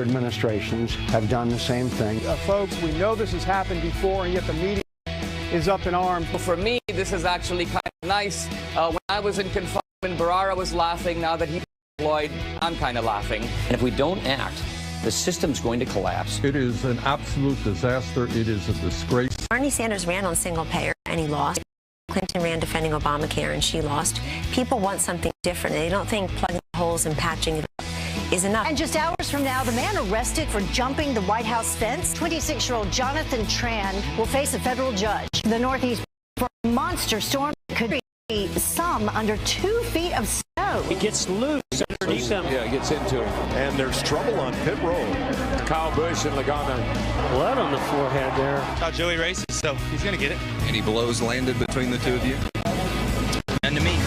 administrations have done the same thing. Folks, we know this has happened before, and yet the media is up in arms. For me, this is actually kind of nice. When I was in confinement, Bharara was laughing. Now that he's deployed, I'm kind of laughing. And if we don't act, the system's going to collapse. It is an absolute disaster. It is a disgrace. Bernie Sanders ran on single payer and he lost. Clinton ran defending Obamacare and she lost. People want something different. They don't think plugging holes and patching it up is enough. And just hours from now, the man arrested for jumping the White House fence, 26-year-old Jonathan Tran, will face a federal judge. The Northeast for a monster storm could be some under 2 feet of snow. It gets loose underneath them. Yeah, it gets into him. And there's trouble on pit road. Kyle Busch and Logano. Blood on the forehead there. How Joey races, so he's going to get it. Any blows landed between the two of you? And to me.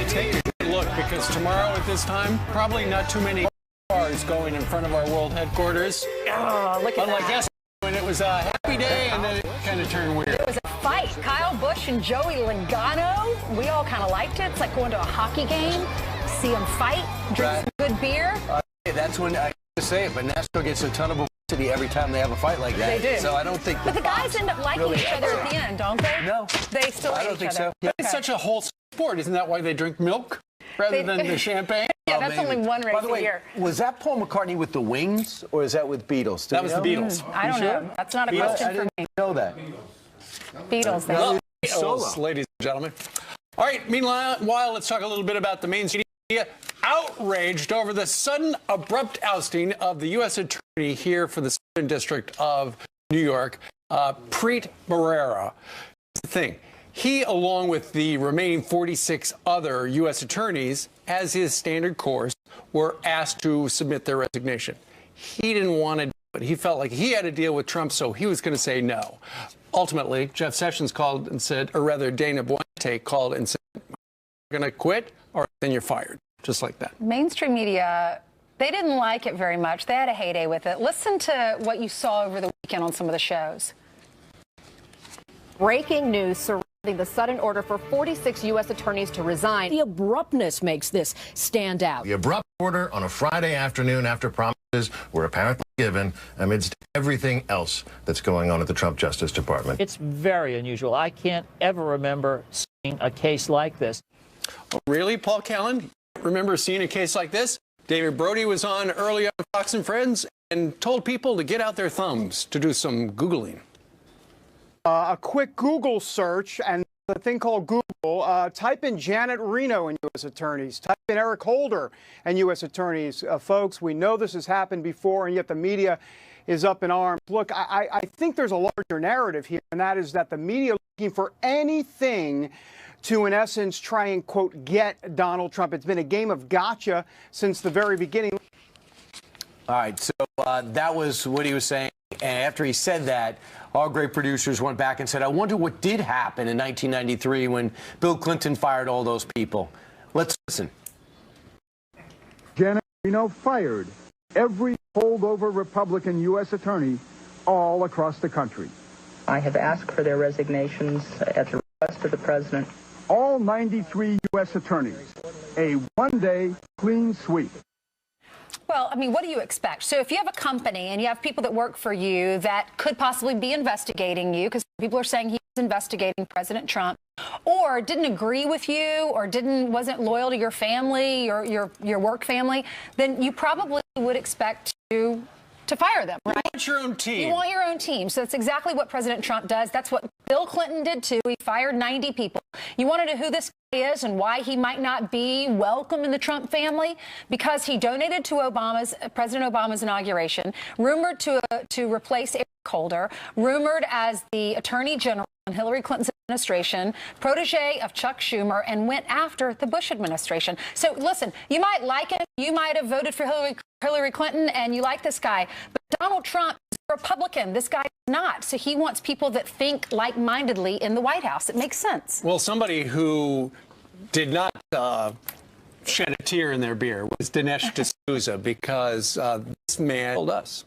Take a good look, because tomorrow at this time, probably not too many cars going in front of our world headquarters. Oh, look at Unlike that. yesterday, when it was a happy day, and then it kind of turned weird. It was a fight. Kyle Busch and Joey Logano. We all kind of liked it. It's like going to a hockey game, see them fight, drink some good beer. That's when I say it, but NASCAR gets a ton of publicity every time they have a fight like that. They do. So I don't think. But the guys end up liking each other at the end, don't they? No. They still I like don't each think other. so. Yeah. It's such a wholesome sport. Isn't that why they drink milk rather than the champagne? Yeah, that's only one race By the way, a year. was that Paul McCartney with the Wings, or is that with Beatles? That was the Beatles. I don't know. That's not a question I for me. didn't know that. Beatles, then. Well, Solo. ladies and gentlemen. All right, meanwhile, let's talk a little bit about the mainstream media. Outraged over the sudden, abrupt ousting of the U.S. Attorney here for the Southern District of New York, Preet Bharara. Here's the thing. He, along with the remaining 46 other U.S. attorneys, as his standard course, were asked to submit their resignation. He didn't want to do it. He felt like he had to deal with Trump, so he was going to say no. Ultimately, Jeff Sessions called and said, or rather Dana Boente called and said, you're going to quit or then you're fired, just like that. Mainstream media, they didn't like it very much. They had a heyday with it. Listen to what you saw over the weekend on some of the shows. Breaking news surrounding the sudden order for 46 U.S. attorneys to resign. The abruptness makes this stand out. The abrupt order on a Friday afternoon after promises were apparently given amidst everything else that's going on at the Trump Justice Department. It's very unusual. I can't ever remember seeing a case like this. Oh, really, Paul Callan? Remember seeing a case like this? David Brody was on early on Fox and Friends and told people to get out their thumbs to do some Googling. A quick Google search and a thing called Google. Type in Janet Reno and U.S. attorneys. Type in Eric Holder and U.S. attorneys. Folks, we know this has happened before, and yet the media is up in arms. Look, I think there's a larger narrative here, and that is that the media looking for anything to, in essence, try and, quote, get Donald Trump. It's been a game of gotcha since the very beginning. All right, so that was what he was saying. And after he said that, our great producers went back and said, I wonder what did happen in 1993 when Bill Clinton fired all those people. Let's listen. Janet Reno fired every holdover Republican U.S. attorney all across the country. I have asked for their resignations at the request of the president. All 93 U.S. attorneys. A one-day clean sweep. Well, I mean, what do you expect? So if you have a company and you have people that work for you that could possibly be investigating you, because people are saying he's investigating President Trump, or didn't agree with you, or wasn't loyal to your family, your work family, then you probably would expect to fire them, right? You want your own team. You want your own team. So that's exactly what President Trump does. That's what Bill Clinton did too. He fired 90 people. You want to know who this guy is and why he might not be welcome in the Trump family? Because he donated to President Obama's inauguration, rumored to replace Eric Holder, rumored as the Attorney General in Hillary Clinton's administration, protege of Chuck Schumer, and went after the Bush administration. So listen, you might like him, you might have voted for Hillary Clinton, and you like this guy, but Donald Trump is a Republican. This guy is not. So he wants people that think like-mindedly in the White House. It makes sense. Well, somebody who did not shed a tear in their beer was Dinesh D'Souza, because this man told us.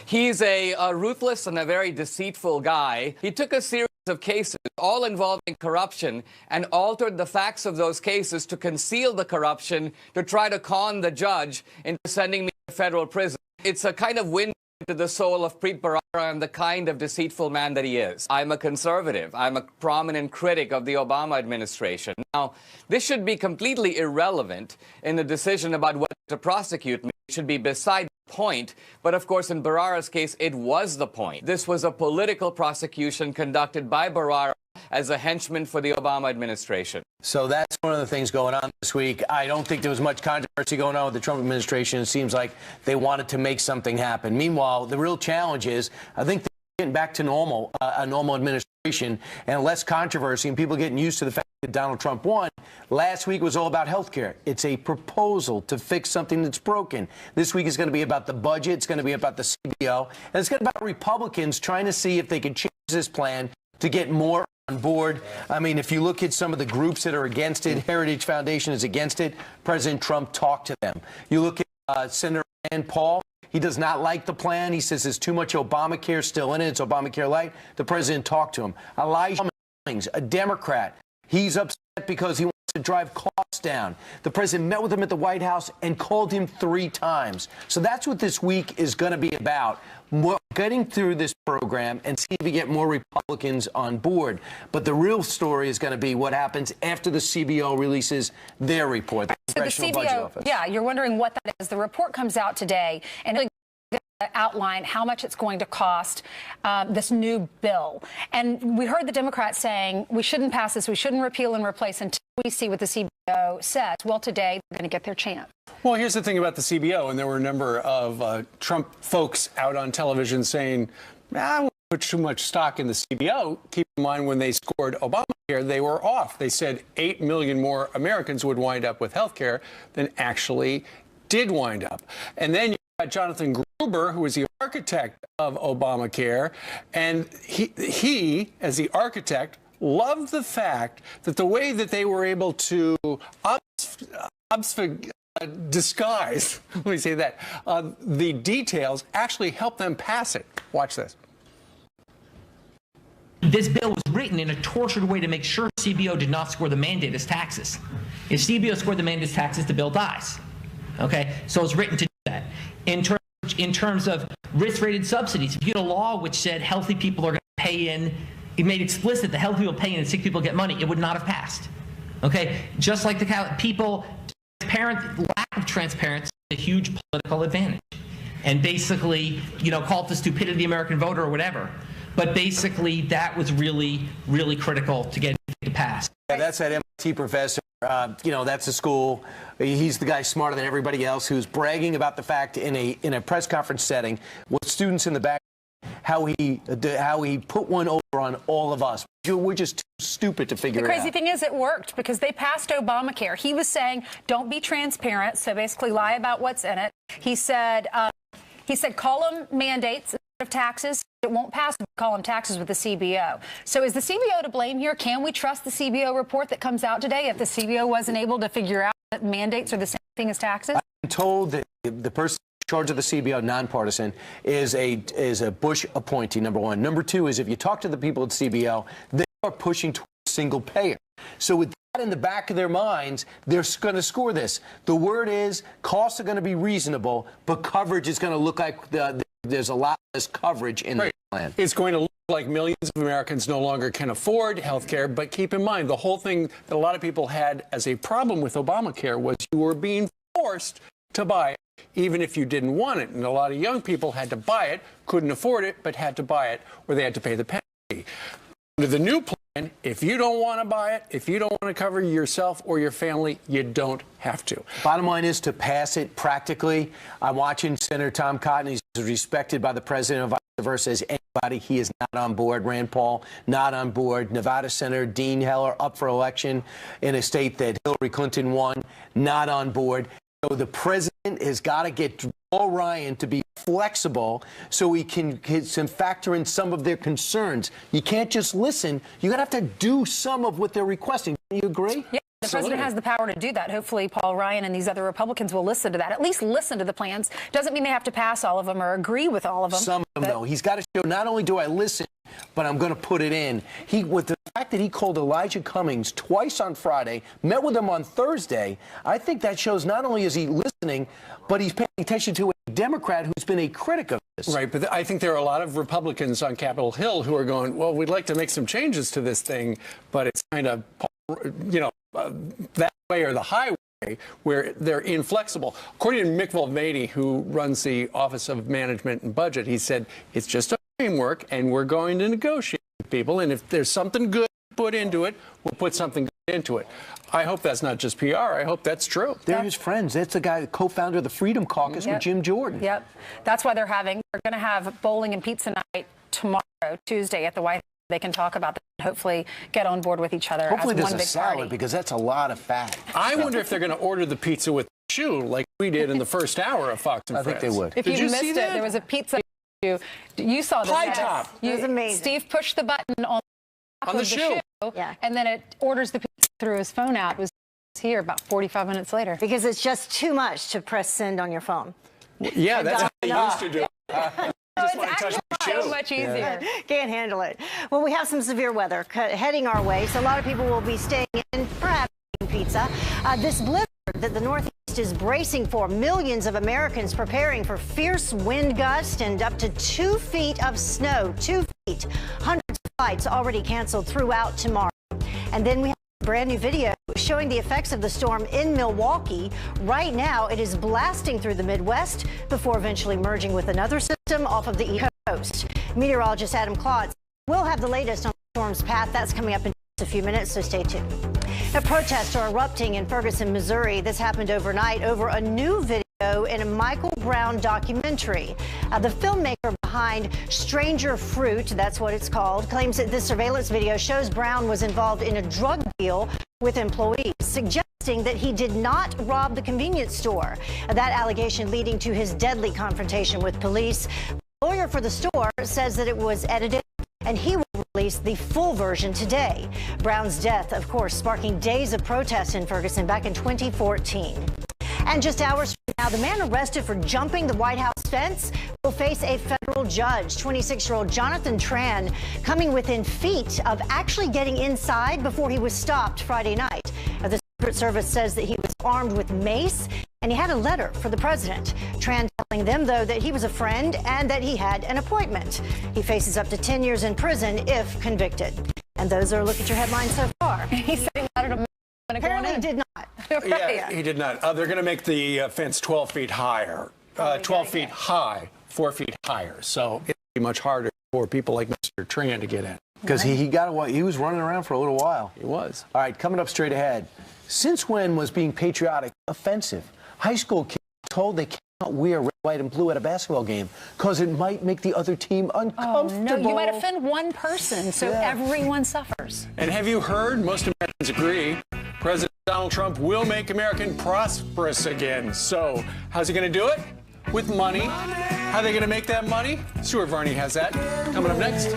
He's a ruthless and a very deceitful guy. He took a series of cases, all involving corruption, and altered the facts of those cases to conceal the corruption, to try to con the judge into sending me to federal prison. It's a kind of wind into the soul of Preet Bharara and the kind of deceitful man that he is. I'm a conservative. I'm a prominent critic of the Obama administration. Now, this should be completely irrelevant in the decision about whether to prosecute me. It should be beside the point. But of course, in Bharara's case, it was the point. This was a political prosecution conducted by Bharara as a henchman for the Obama administration. So that's one of the things going on this week. I don't think there was much controversy going on with the Trump administration. It seems like they wanted to make something happen. Meanwhile, the real challenge is, I think they're getting back to normal, a normal administration and less controversy and people getting used to the fact that Donald Trump won. Last week was all about health care. It's a proposal to fix something that's broken. This week is going to be about the budget. It's going to be about the CBO. And it's going to be about Republicans trying to see if they can change this plan to get more on board. I mean, if you look at some of the groups that are against it, Heritage Foundation is against it. President Trump talked to them. You look at Senator Rand Paul. He does not like the plan. He says there's too much Obamacare still in it. It's Obamacare light. The president talked to him. Elijah Cummings, a Democrat. He's upset because he wants to drive costs down. The president met with him at the White House and called him 3 times. So that's what this week is going to be about. Getting through this program and see if we get more Republicans on board. But the real story is going to be what happens after the CBO releases their report, the Congressional Budget Office. Yeah, you're wondering what that is. The report comes out today and it outline how much it's going to cost, this new bill. And we heard the Democrats saying we shouldn't pass this, we shouldn't repeal and replace until we see what the CBO says. Well, today they're going to get their chance. Well, here's the thing about the CBO, and there were a number of Trump folks out on television saying, I won't put too much stock in the CBO. Keep in mind, when they scored Obamacare, they were off. They said 8 million more Americans would wind up with health care than actually did wind up. And then you got Jonathan Gruber, who was the architect of Obamacare, and he as the architect, loved the fact that the way that they were able to disguise, let me say that, the details actually helped them pass it. Watch this. This bill was written in a tortured way to make sure CBO did not score the mandate as taxes. If CBO scored the mandate as taxes, the bill dies. Okay, so it's written to do that. In terms of risk-rated subsidies, if you had a law which said healthy people are going to pay in, it made explicit that healthy people pay in and sick people get money, it would not have passed. Okay, just like the people, lack of transparency is a huge political advantage. And basically, call it the stupidity of the American voter or whatever. But basically, that was really, really critical to get it to pass. Yeah, that's that MIT professor. That's a school. He's the guy smarter than everybody else who's bragging about the fact in a press conference setting with students in the back how he put one over on all of us. We're just too stupid to figure it out. The crazy thing is it worked because they passed Obamacare. He was saying don't be transparent, so basically lie about what's in it. He said call them mandates instead of taxes. It won't pass if you call them taxes with the CBO. So is the CBO to blame here? Can we trust the CBO report that comes out today if the CBO wasn't able to figure out that mandates are the same thing as taxes? I'm told that the person in charge of the CBO, nonpartisan, is a Bush appointee, number one. Number two is if you talk to the people at CBO, they are pushing towards single payer. So with that in the back of their minds, they're going to score this. The word is costs are going to be reasonable, but coverage is going to look like there's a lot less coverage in the plan. It's going to look like millions of Americans no longer can afford health care. But keep in mind, the whole thing that a lot of people had as a problem with Obamacare was you were being forced to buy it, even if you didn't want it. And a lot of young people had to buy it, couldn't afford it, but had to buy it, or they had to pay the penalty. Under the new plan, if you don't want to buy it, if you don't want to cover yourself or your family, you don't have to. Bottom line is to pass it practically. I'm watching Senator Tom Cotton. He's respected by the president and vice versa as anybody. He is not on board. Rand Paul, not on board. Nevada Senator Dean Heller, up for election in a state that Hillary Clinton won, not on board. So the president has got to get Paul Ryan to be flexible so he can factor in some of their concerns. You can't just listen. You're going to have to do some of what they're requesting. Do you agree? Yeah. The president has the power to do that. Hopefully, Paul Ryan and these other Republicans will listen to that. At least listen to the plans. Doesn't mean they have to pass all of them or agree with all of them. Some of them, though. He's got to show not only do I listen, but I'm going to put it in. With the fact that he called Elijah Cummings twice on Friday, met with him on Thursday, I think that shows not only is he listening, but he's paying attention to a Democrat who's been a critic of this. Right, but I think there are a lot of Republicans on Capitol Hill who are going, well, we'd like to make some changes to this thing, but it's kind of, that way or the highway, where they're inflexible. According to Mick Mulvaney, who runs the Office of Management and Budget, he said it's just a framework and we're going to negotiate with people, and if there's something good put into it, we'll put something good into it. I hope that's not just PR. I hope that's true. They're his friends. That's the guy, co-founder of the Freedom Caucus with Jim Jordan. Yep. That's why they're going to have bowling and pizza night tomorrow, Tuesday, at the White House. They can talk about that and hopefully get on board with each other. Hopefully as one there's a big salad party. because that's a lot of fat. I wonder if they're going to order the pizza with shoe like we did in the first hour of Fox and Friends. I think they would. If you missed it, there was a pizza. You saw the Pie top. It was amazing. Steve pushed the button on the shoe. And then it orders the pizza through his phone app. It was here about 45 minutes later. Because it's just too much to press send on your phone. Yeah, that's how they used to do it. It's actually so much easier. Can't handle it. Well, we have some severe weather heading our way, so a lot of people will be staying in, perhaps eating pizza. This blizzard that the Northeast is bracing for, millions of Americans preparing for fierce wind gusts and up to 2 feet of snow. 2 feet. Hundreds of flights already canceled throughout tomorrow. And then we have a brand new video showing the effects of the storm in Milwaukee. Right now, it is blasting through the Midwest before eventually merging with another system off of the East Coast. Meteorologist Adam Klotz will have the latest on the storm's path. That's coming up in just a few minutes, so stay tuned. Now, protests are erupting in Ferguson, Missouri. This happened overnight over a new video in a Michael Brown documentary. The filmmaker behind Stranger Fruit, that's what it's called, claims that this surveillance video shows Brown was involved in a drug deal with employees, suggesting that he did not rob the convenience store. That allegation leading to his deadly confrontation with police. The lawyer for the store says that it was edited and he will release the full version today. Brown's death, of course, sparking days of protests in Ferguson back in 2014. And just hours from now, the man arrested for jumping the White House fence will face a federal judge. 26-year-old Jonathan Tran coming within feet of actually getting inside before he was stopped Friday night. The Secret Service says that he was armed with mace and he had a letter for the president. Tran telling them, though, that he was a friend and that he had an appointment. He faces up to 10 years in prison if convicted. And those are a look at your headlines so far. He said he wanted to apparently did not. Yeah, he did not. They're going to make the fence 12 feet higher, 12 feet high, 4 feet higher. So it'll be much harder for people like Mr. Tran to get in. Because he was running around for a little while. He was. All right, coming up straight ahead. Since when was being patriotic offensive? High school kids are told they cannot wear red, white, and blue at a basketball game because it might make the other team uncomfortable. Oh, no, you might offend one person, so everyone suffers. And have you heard? Most Americans agree President Donald Trump will make America prosperous again. So how's he going to do it? With money. How are they going to make that money? Stuart Varney has that. Coming up next.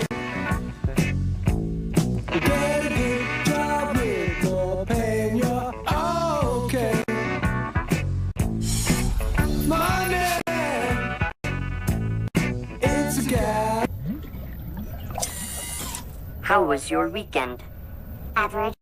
How was your weekend? Average.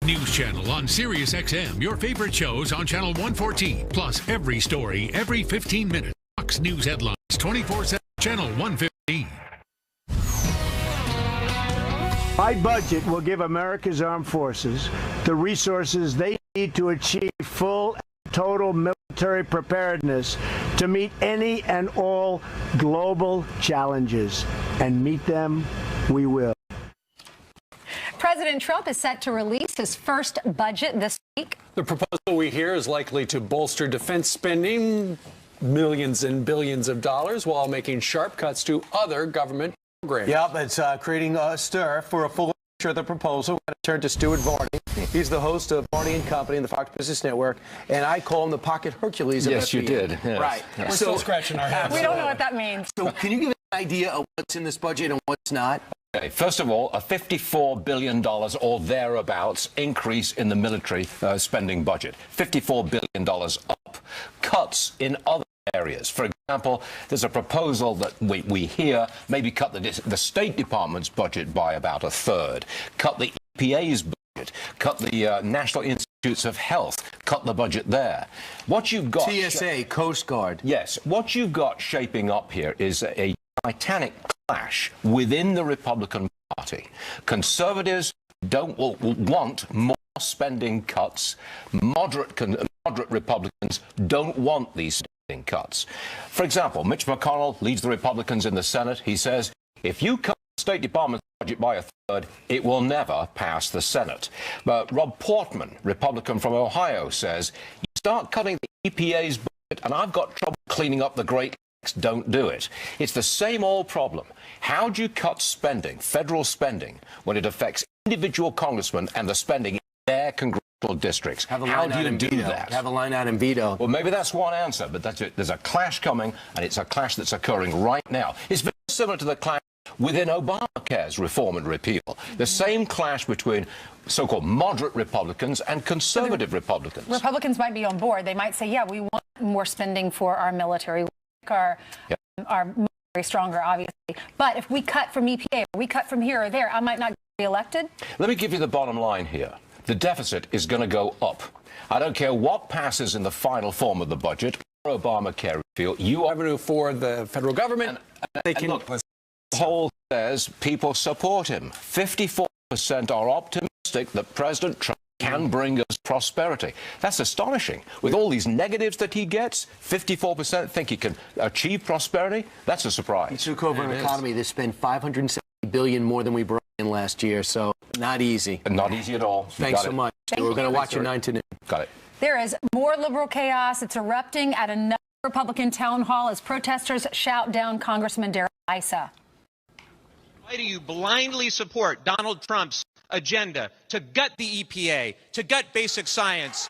News channel on Sirius XM. Your favorite shows on channel 114. Plus every story every 15 minutes. Fox News headlines 24/7. Channel 115. My budget will give America's armed forces the resources they need to achieve full and total military preparedness to meet any and all global challenges. And meet them we will. President Trump is set to release his first budget this week. The proposal we hear is likely to bolster defense spending millions and billions of dollars while making sharp cuts to other government programs. Yep, it's creating a stir. For a full picture of the proposal, we're going to turn to Stuart Varney. He's the host of Varney and Company and the Fox Business Network, and I call him the Pocket Hercules of Yes, you FBN. did. Yes. Right. We're still scratching our heads. We don't know what that means. So can you give an idea of what's in this budget and what's not? Okay, first of all, a $54 billion or thereabouts increase in the military spending budget. $54 billion up. Cuts in other areas. For example, there's a proposal that we hear maybe cut the State Department's budget by about a third, cut the EPA's budget, cut the National Institutes of Health, cut the budget there. What you've got... TSA, Coast Guard. Yes. What you've got shaping up here is a titanic clash within the Republican Party. Conservatives want more spending cuts. Moderate Republicans don't want these spending cuts. For example, Mitch McConnell leads the Republicans in the Senate. He says, if you cut the State Department's budget by a third, it will never pass the Senate. But Rob Portman, Republican from Ohio, says, you start cutting the EPA's budget, and I've got trouble cleaning up the Great Lakes. Don't do it. It's the same old problem. How do you cut spending, federal spending, when it affects individual congressmen and the spending in their congressional districts? How do you do that? Have a line out and veto. Well, maybe that's one answer, but that's it. There's a clash coming, and it's a clash that's occurring right now. It's very similar to the clash within Obamacare's reform and repeal. The same clash between so-called moderate Republicans and conservative Republicans. Republicans might be on board. They might say, yeah, we want more spending for our military, our military stronger, obviously. But if we cut from EPA, or we cut from here or there, I might not get reelected. Let me give you the bottom line here. The deficit is going to go up. I don't care what passes in the final form of the budget or Obamacare repeal. You are revenue for the federal government. They can look. The poll says people support him. 54% are optimistic that President Trump can bring us prosperity. That's astonishing. With all these negatives that he gets, 54% think he can achieve prosperity. That's a surprise. He took over an economy that spent $570 billion more than we brought in last year, so not easy. Not easy at all. Thanks so much. We're going to watch you 9 to noon. Got it. There is more liberal chaos. It's erupting at another Republican town hall as protesters shout down Congressman Darrell Issa. Why do you blindly support Donald Trump's agenda to gut the EPA, to gut basic science?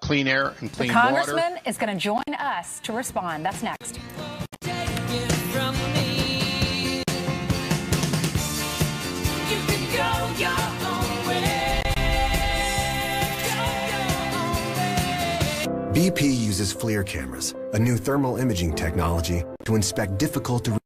Clean air and clean water. The congressman is going to join us to respond. That's next. BP uses FLIR cameras, a new thermal imaging technology, to inspect difficult-to-reach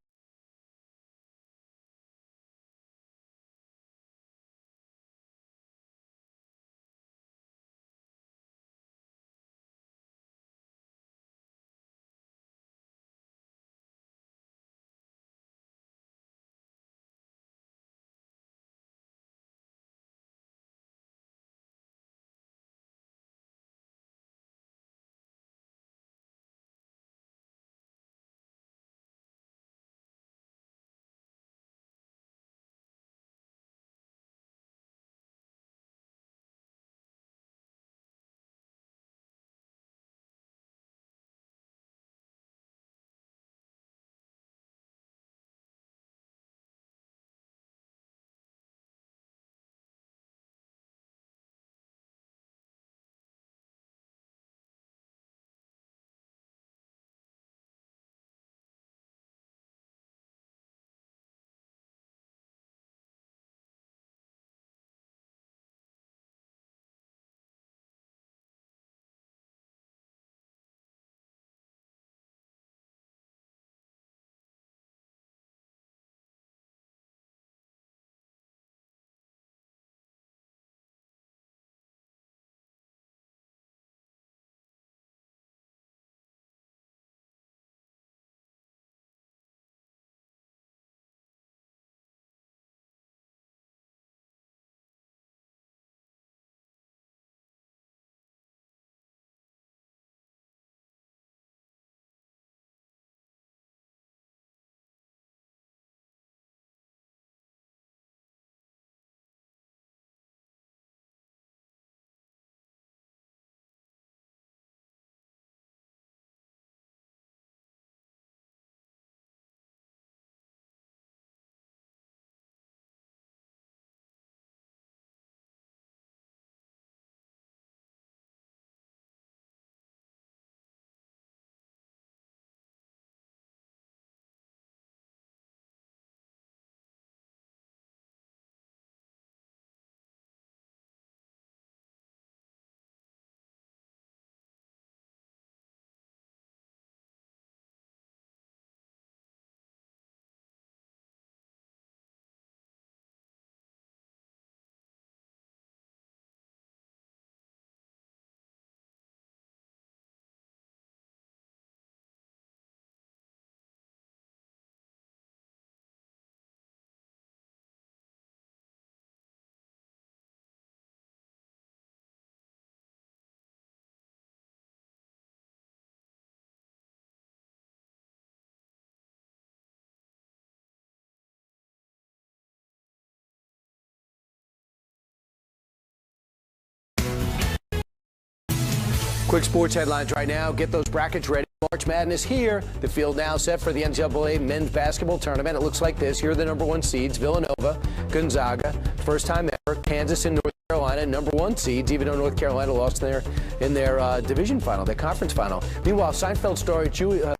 Quick sports headlines right now. Get those brackets ready. March Madness here. The field now set for the NCAA men's basketball tournament. It looks like this. Here are the #1 seeds: Villanova, Gonzaga, first time ever, Kansas and North Carolina, #1 seeds, even though North Carolina lost in their division final, their conference final. Meanwhile, Seinfeld star Julia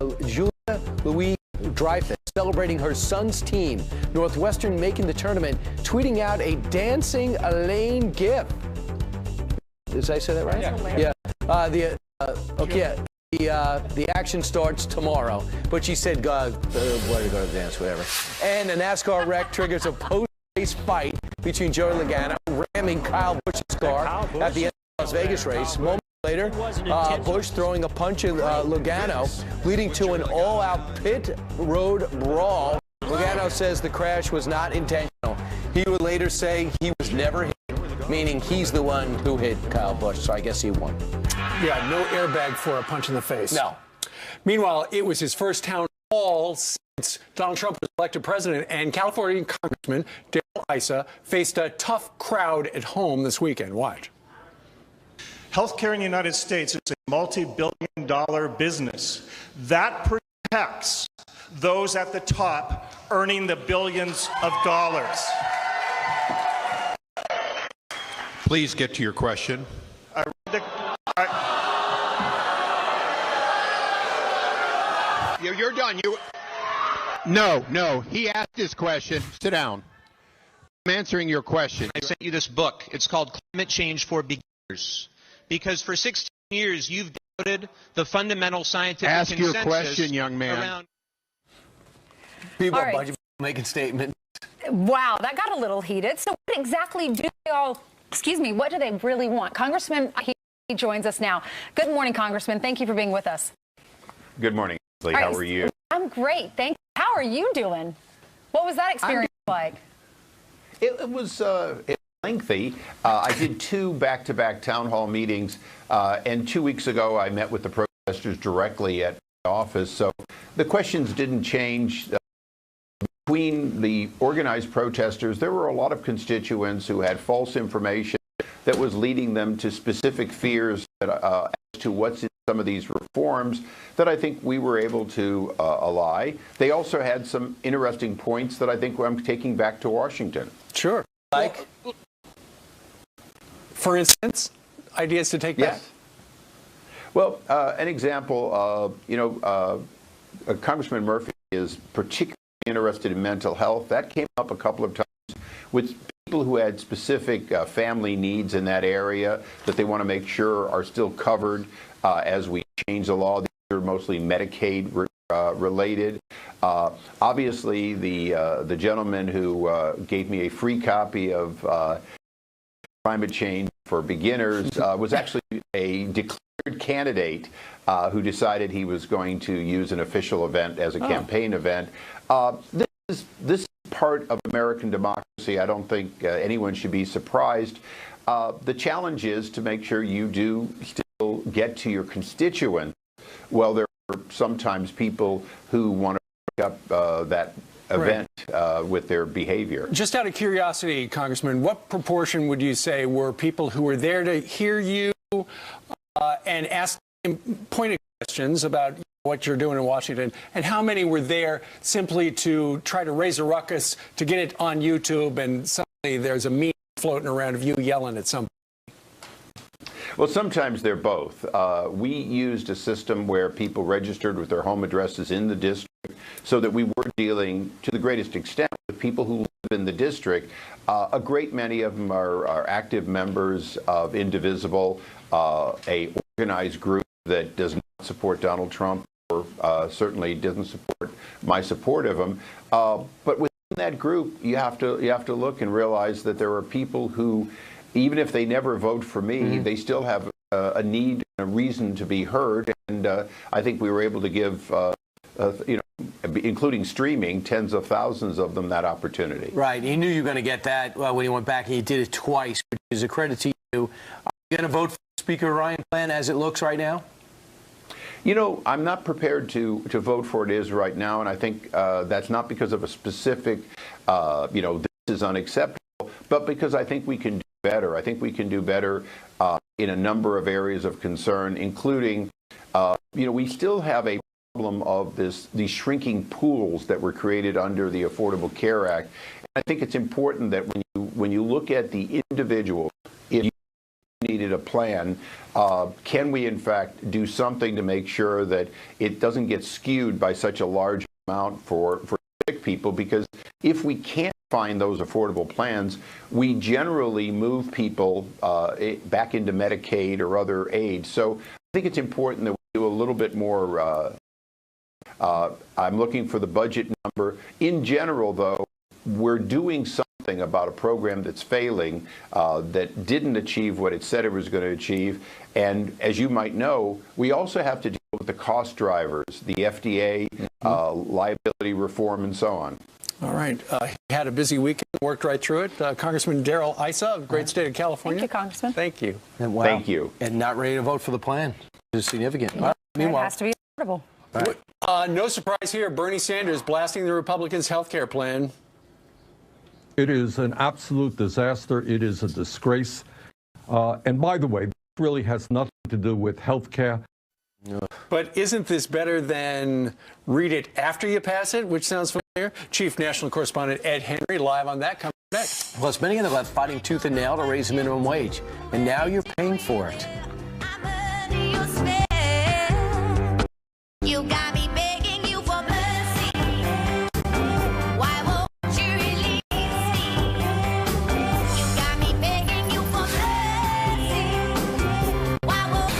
Louis-Dreyfus celebrating her son's team, Northwestern, making the tournament, tweeting out a dancing Elaine gif. Did I say that right? Yeah. The action starts tomorrow, but she said, "God, let her go to dance, whatever." And a NASCAR wreck triggers a post-race fight between Joey Logano ramming Kyle Busch's car at the end of the Las Vegas race. Moments later, Busch throwing a punch at Logano, leading to an all-out pit road brawl. Logano says the crash was not intentional. He would later say he was never hit, meaning he's the one who hit Kyle Busch, so I guess he won. Yeah, no airbag for a punch in the face. No. Meanwhile, it was his first town hall since Donald Trump was elected president, and California Congressman Darrell Issa faced a tough crowd at home this weekend. Watch. Healthcare in the United States is a multi-billion-dollar business. That protects those at the top earning the billions of dollars. Please get to your question. You're done. No. He asked his question. Sit down. I'm answering your question. I sent you this book. It's called Climate Change for Beginners. Because for 16 years, you've doubted the fundamental scientific consensus. Ask your question, young man. People are making statements. Wow, that got a little heated. So what exactly do they all, what do they really want? Congressman, he joins us now. Good morning, Congressman. Thank you for being with us. Good morning, Leslie. How are you? I'm great. Thank you. How are you doing? What was that experience like? It was lengthy. I did 2 back-to-back town hall meetings, and 2 weeks ago I met with the protesters directly at my office. So the questions didn't change. Between the organized protesters, there were a lot of constituents who had false information that was leading them to specific fears that, as to what's in some of these reforms that I think we were able to ally. They also had some interesting points that I think I'm taking back to Washington. Sure. Like, for instance, ideas to take back? Well, an example, Congressman Murphy is particularly interested in mental health. That came up a couple of times with people who had specific family needs in that area that they want to make sure are still covered as we change the law. These are mostly Medicaid related. Obviously, the gentleman who gave me a free copy of Climate Change for Beginners was actually a declared candidate who decided he was going to use an official event as a campaign event. This is part of American democracy. I don't think anyone should be surprised. The challenge is to make sure you do still get to your constituents. Well, there are sometimes people who want to break up that event with their behavior. Just out of curiosity, Congressman, what proportion would you say were people who were there to hear you and ask pointed questions about what you're doing in Washington, and how many were there simply to try to raise a ruckus, to get it on YouTube, and suddenly there's a meme floating around of you yelling at somebody? Well, sometimes they're both. We used a system where people registered with their home addresses in the district so that we were dealing, to the greatest extent, with people who live in the district. A great many of them are active members of Indivisible, a organized group that does not support Donald Trump, or certainly doesn't support my support of him. But within that group, you have to look and realize that there are people who, even if they never vote for me, they still have a need and a reason to be heard. And I think we were able to give, including streaming, tens of thousands of them that opportunity. Right. You knew you were going to get that when you went back, and you did it twice, which is a credit to you. Are you going to vote for Speaker Ryan plan as it looks right now? You know, I'm not prepared to vote for it as right now, and I think that's not because of a specific, this is unacceptable, but because I think we can do better. I think we can do better in a number of areas of concern, including, we still have a problem of these shrinking pools that were created under the Affordable Care Act. I think it's important that when you look at the individual, if you needed a plan, can we in fact do something to make sure that it doesn't get skewed by such a large amount for sick people? Because if we can't find those affordable plans, we generally move people back into Medicaid or other aid. So I think it's important that we do a little bit more. I'm looking for the budget number. In general, though, we're doing something about a program that's failing, that didn't achieve what it said it was going to achieve. And as you might know, we also have to deal with the cost drivers, the FDA, liability reform, and so on. All right. He had a busy weekend, worked right through it. Congressman Darrell Issa of the great state of California. Thank you, Congressman. Thank you. And wow. Thank you. And not ready to vote for the plan. It's significant. Meanwhile, it has to be affordable. Right. No surprise here. Bernie Sanders blasting the Republicans' health care plan. It is an absolute disaster. It is a disgrace. And by the way, this really has nothing to do with health care. But isn't this better than read it after you pass it, which sounds familiar? Chief National Correspondent Ed Henry live on that coming next. Plus, many of them are fighting tooth and nail to raise the minimum wage, and now you're paying for it. You got me begging you for mercy. Why won't you release me? You got me begging you for mercy. Why won't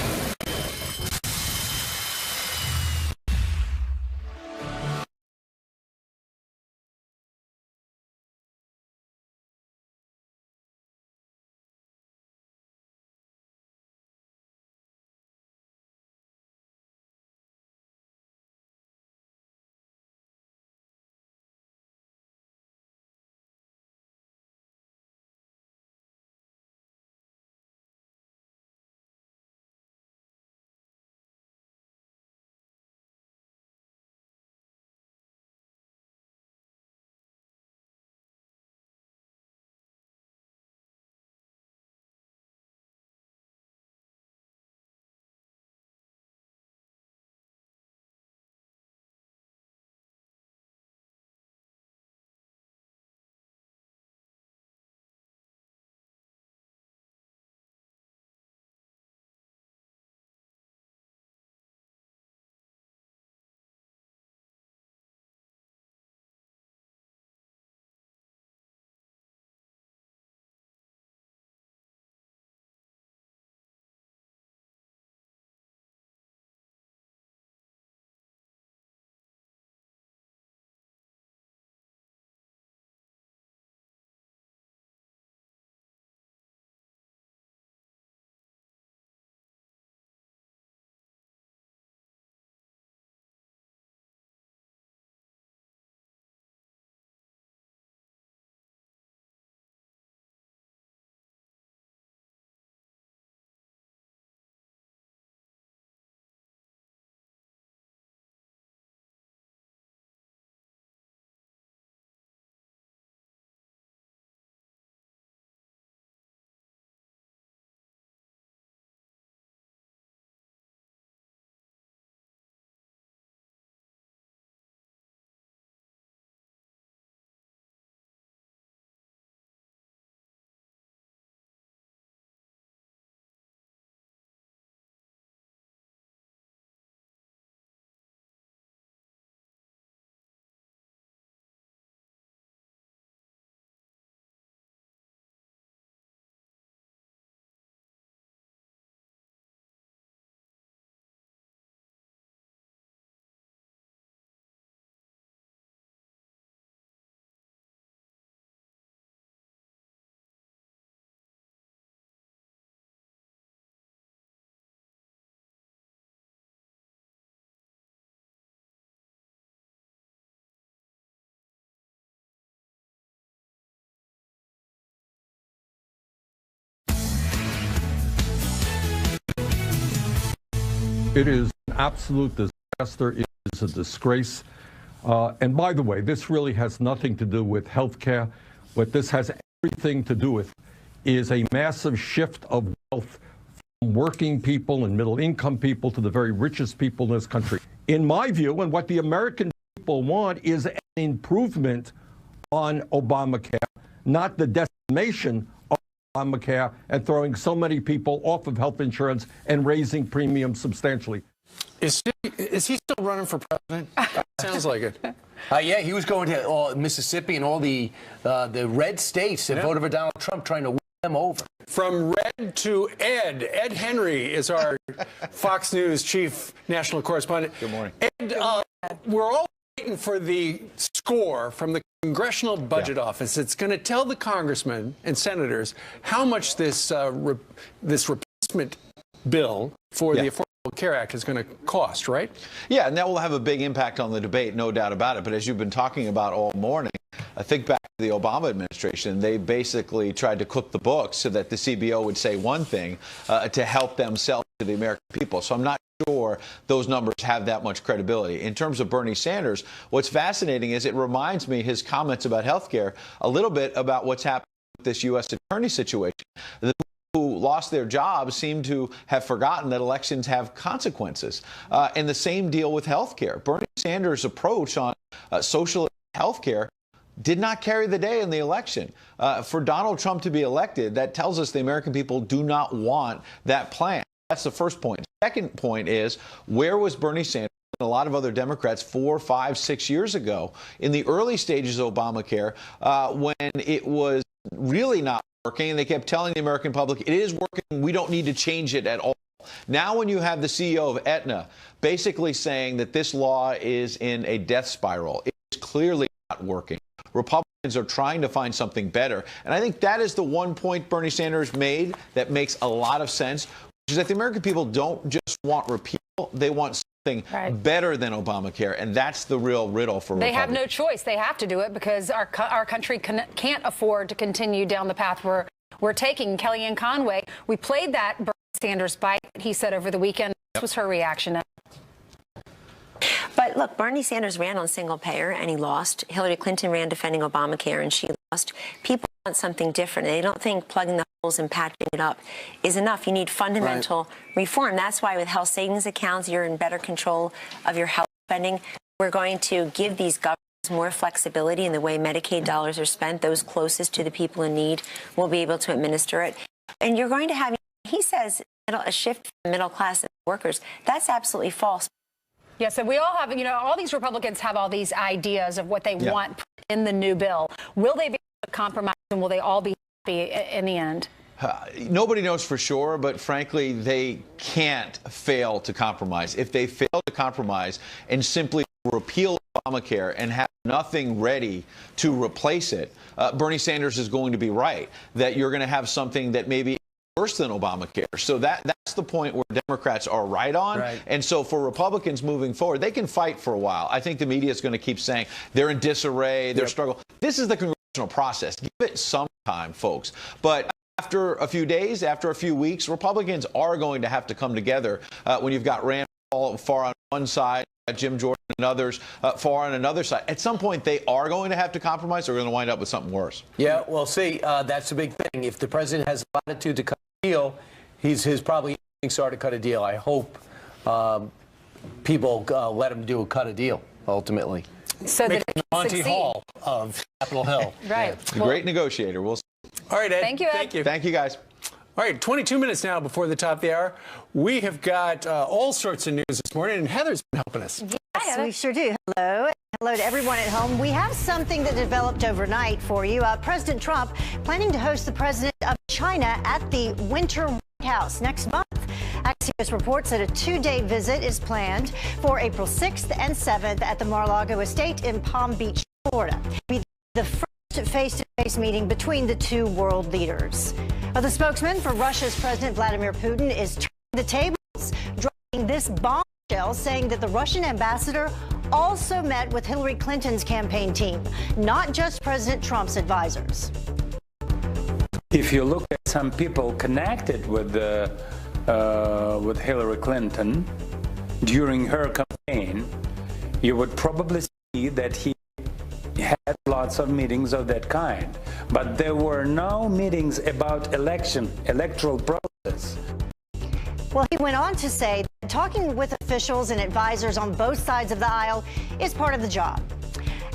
It is an absolute disaster. It is a disgrace. And by the way, this really has nothing to do with health care. What this has everything to do with is a massive shift of wealth from working people and middle-income people to the very richest people in this country. In my view, and what the American people want is an improvement on Obamacare, not the decimation of Obamacare and throwing so many people off of health insurance and raising premiums substantially. Is he still running for president? Sounds like it. Yeah, he was going to Mississippi and all the red states that voted for Donald Trump, trying to win them over. From red to Ed. Ed Henry is our Fox News chief national correspondent. Good morning. Ed, we're all waiting for the score from the Congressional Budget Office. It's going to tell the congressmen and senators how much this this replacement bill for the Affordable Care Act is going to cost, right? Yeah, and that will have a big impact on the debate, no doubt about it. But as you've been talking about all morning, I think back to the Obama administration, they basically tried to cook the books so that the CBO would say one thing to help them sell to the American people. So I'm not sure those numbers have that much credibility. In terms of Bernie Sanders, what's fascinating is it reminds me, his comments about health care, a little bit about what's happening with this U.S. attorney situation. The who lost their jobs seem to have forgotten that elections have consequences. And the same deal with health care. Bernie Sanders' approach on social health care did not carry the day in the election. For Donald Trump to be elected, that tells us the American people do not want that plan. That's the first point. Second point is, where was Bernie Sanders and a lot of other Democrats 4, 5, 6 years ago in the early stages of Obamacare when it was really not working, and they kept telling the American public, it is working, we don't need to change it at all. Now when you have the CEO of Aetna basically saying that this law is in a death spiral, it's clearly not working. Republicans are trying to find something better. And I think that is the one point Bernie Sanders made that makes a lot of sense, which is that the American people don't just want repeal, they want something better than Obamacare. And that's the real riddle for Republicans. They have no choice. They have to do it because our country can't afford to continue down the path we're taking. Kellyanne Conway, we played that Bernie Sanders bite he said over the weekend. This was her reaction. But look, Bernie Sanders ran on single payer and he lost. Hillary Clinton ran defending Obamacare and she lost. People want something different. They don't think plugging the holes and patching it up is enough. You need fundamental reform. That's why with health savings accounts, you're in better control of your health spending. We're going to give these governments more flexibility in the way Medicaid dollars are spent. Those closest to the people in need will be able to administer it. And you're going to have, he says, a shift from middle class and workers. That's absolutely false. Yeah, so we all have, all these Republicans have all these ideas of what they want in the new bill. Will they be able to compromise and will they all be happy in the end? Nobody knows for sure, but frankly, they can't fail to compromise. If they fail to compromise and simply repeal Obamacare and have nothing ready to replace it, Bernie Sanders is going to be right, that you're going to have something that maybe worse than Obamacare. So that's the point where Democrats are right on. And so for Republicans moving forward, they can fight for a while. I think the media is going to keep saying they're in disarray, they're struggling. This is the congressional process. Give it some time, folks. But after a few days, after a few weeks, Republicans are going to have to come together when you've got Rand Paul far on one side, Jim Jordan and others far on another side. At some point, they are going to have to compromise. They're going to wind up with something worse. Yeah, well, see, that's the big thing. If the president has latitude to cut a deal, his probably start to cut a deal. I hope people let him cut a deal, ultimately. So Make the Monty Hall of Capitol Hill. A great negotiator. We'll see. All right, Ed. Thank you, Ed. Thank you. Thank you, guys. All right, 22 minutes now before the top of the hour. We have got all sorts of news this morning, and Heather's been helping us. Yes, we sure do. Hello. Hello to everyone at home. We have something that developed overnight for you. President Trump planning to host the president of China at the Winter White House next month. Axios reports that a two-day visit is planned for April 6th and 7th at the Mar-a-Lago estate in Palm Beach, Florida. It'll be the first face-to-face meeting between the two world leaders. The spokesman for Russia's President Vladimir Putin is turning the tables, dropping this bombshell, saying that the Russian ambassador also met with Hillary Clinton's campaign team, not just President Trump's advisors. If you look at some people connected with Hillary Clinton during her campaign, you would probably see that he had lots of meetings of that kind, but there were no meetings about electoral process. Well, he went on to say that talking with officials and advisors on both sides of the aisle is part of the job.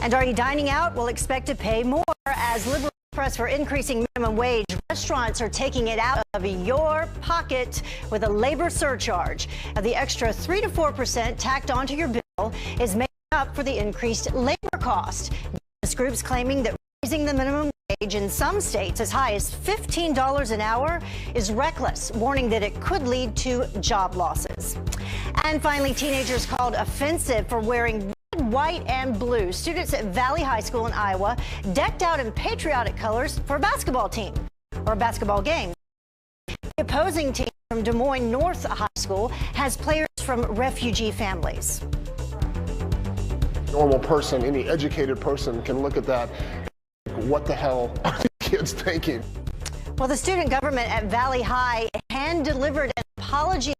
And are you dining out? We'll expect to pay more as liberals press for increasing minimum wage. Restaurants are taking it out of your pocket with a labor surcharge. Now, the extra 3 to 4% tacked onto your bill is making up for the increased labor cost. Business groups claiming that raising the minimum wage in some states as high as $15 an hour is reckless, warning that it could lead to job losses. And finally, teenagers called offensive for wearing red, white, and blue. Students at Valley High School in Iowa decked out in patriotic colors for a basketball team or a basketball game. The opposing team from Des Moines North High School has players from refugee families. Normal person, any educated person can look at that. What the hell are these kids thinking? Well, the student government at Valley High hand-delivered an apology to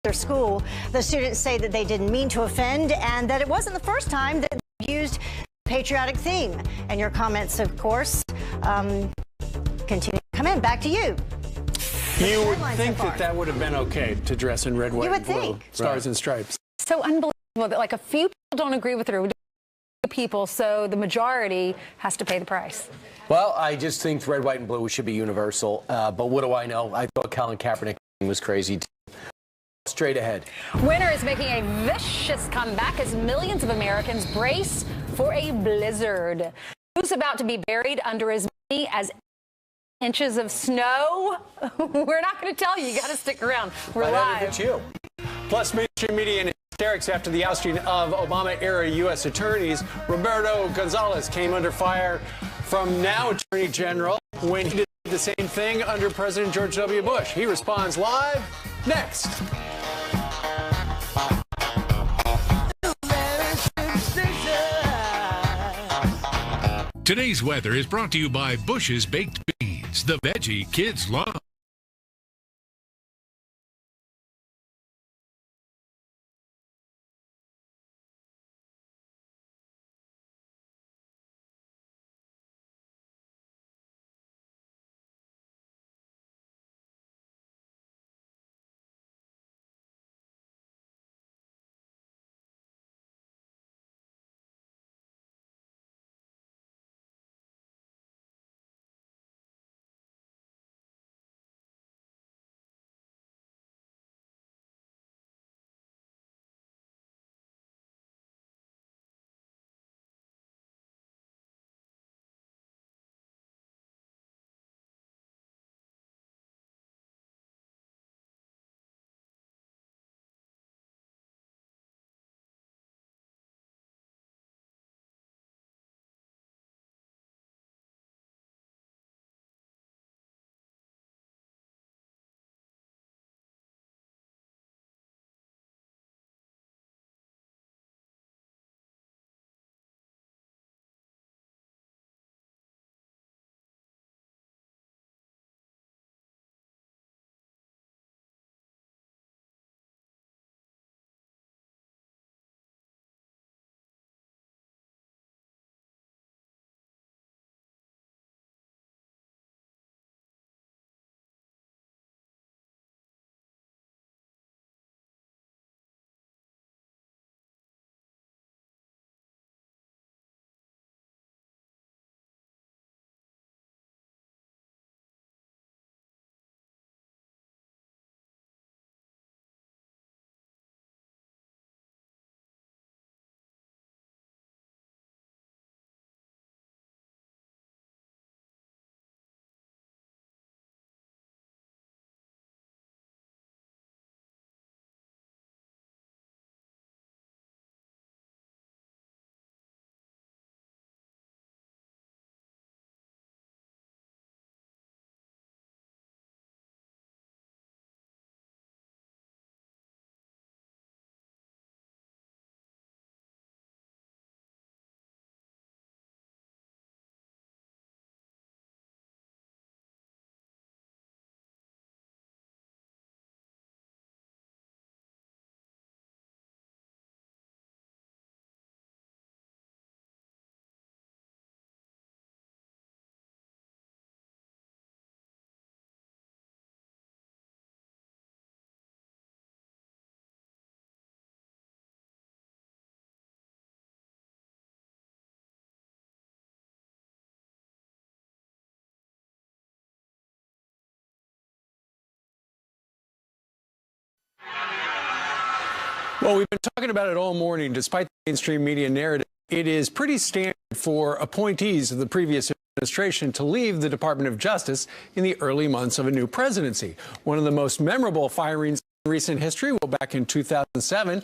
their school. The students say that they didn't mean to offend and that it wasn't the first time that they used a patriotic theme. And your comments, of course, continue to come in. Back to you. You would think that would have been okay to dress in red, white, and blue, stars and stripes. So unbelievable that like a few people don't agree with her. People, so the majority has to pay the price. Well, I just think red, white, and blue should be universal. But what do I know? I thought Colin Kaepernick was crazy, too. Straight ahead. Winter is making a vicious comeback as millions of Americans brace for a blizzard. Who's about to be buried under as many as inches of snow? We're not going to tell you. You got to stick around. We're live. It's you. Plus, mainstream media and hysterics after the ousting of Obama-era U.S. attorneys. Roberto Gonzalez came under fire from now Attorney General when he did the same thing under President George W. Bush. He responds live next. Today's weather is brought to you by Bush's Baked Beans, the veggie kids love. Well, we've been talking about it all morning. Despite the mainstream media narrative, it is pretty standard for appointees of the previous administration to leave the Department of Justice in the early months of a new presidency. One of the most memorable firings in recent history, well, back in 2007,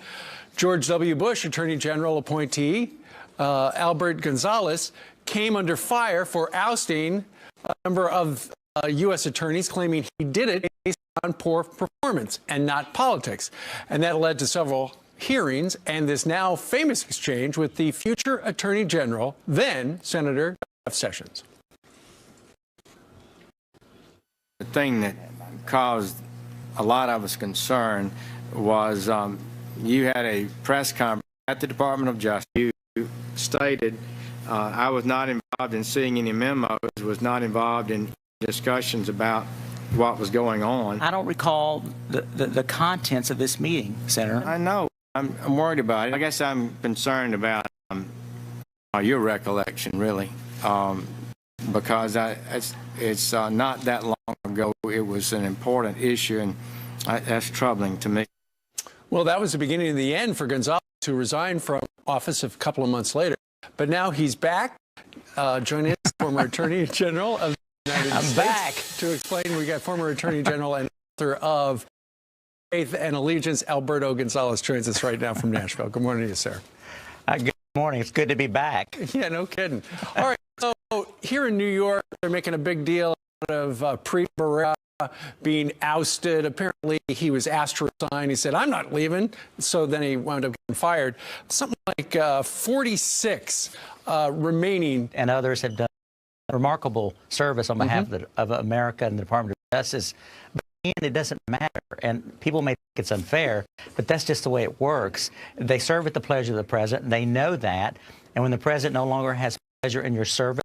George W. Bush Attorney General appointee Albert Gonzales came under fire for ousting a number of U.S. attorneys, claiming he did it based on poor performance and not politics. And that led to several hearings and this now famous exchange with the future Attorney General, then Senator Jeff Sessions. The thing that caused a lot of us concern was you had a press conference at the Department of Justice. You stated, I was not involved in seeing any memos, was not involved in discussions about what was going on. I don't recall the contents of this meeting, Senator. I know. I'm worried about it. I guess I'm concerned about your recollection, really, because it's not that long ago. It was an important issue, and that's troubling to me. Well, that was the beginning of the end for Gonzales, who resigned from office a couple of months later. But now he's back, joining us, former Attorney General of the United States. Back to explain. We got former Attorney General and author of Faith and Allegiance, Alberto Gonzales, joins us right now from Nashville. Good morning to you, sir. Good morning. It's good to be back. Yeah, no kidding. All right, so here in New York, they're making a big deal out of Preet Bharara being ousted. Apparently, he was asked to resign. He said, I'm not leaving. So then he wound up getting fired. Something like 46 remaining. And others have done remarkable service on behalf of America and the Department of Justice. But it doesn't matter, and people may think it's unfair, but that's just the way it works. They serve at the pleasure of the president. They know that, and when the president no longer has pleasure in your service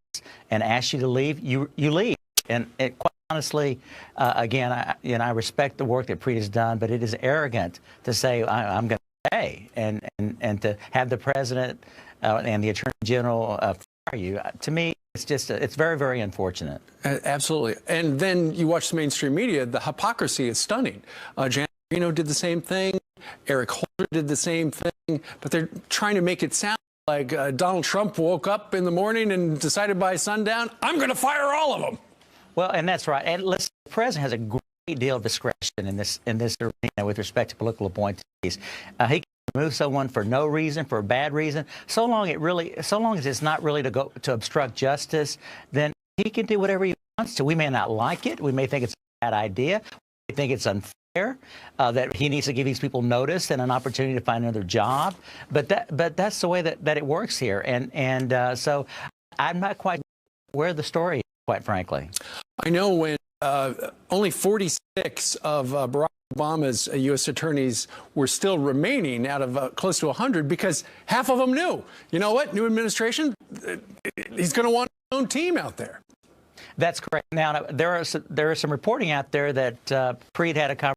and asks you to leave, you leave. And quite honestly, again, I respect the work that Preet has done, but it is arrogant to say I'm going to stay and to have the president and the Attorney General fire you. To me, it's very, very unfortunate. Absolutely. And then you watch the mainstream media, the hypocrisy is stunning. Jan Marino did the same thing. Eric Holder did the same thing. But they're trying to make it sound like Donald Trump woke up in the morning and decided by sundown, I'm going to fire all of them. Well, and that's right. And listen, the president has a great deal of discretion in this arena with respect to political appointees. He can remove someone for no reason, for a bad reason. So long as it's not really to obstruct justice, then he can do whatever he wants to. We may not like it. We may think it's a bad idea. We think it's unfair that he needs to give these people notice and an opportunity to find another job. But that's the way that it works here. And so I'm not quite where the story is, quite frankly. I know when only 46 of Barack Obama's U.S. attorneys were still remaining out of close to 100 because half of them knew, you know what, new administration, he's going to want his own team out there. That's correct. Now, there is some reporting out there that Preet had a conversation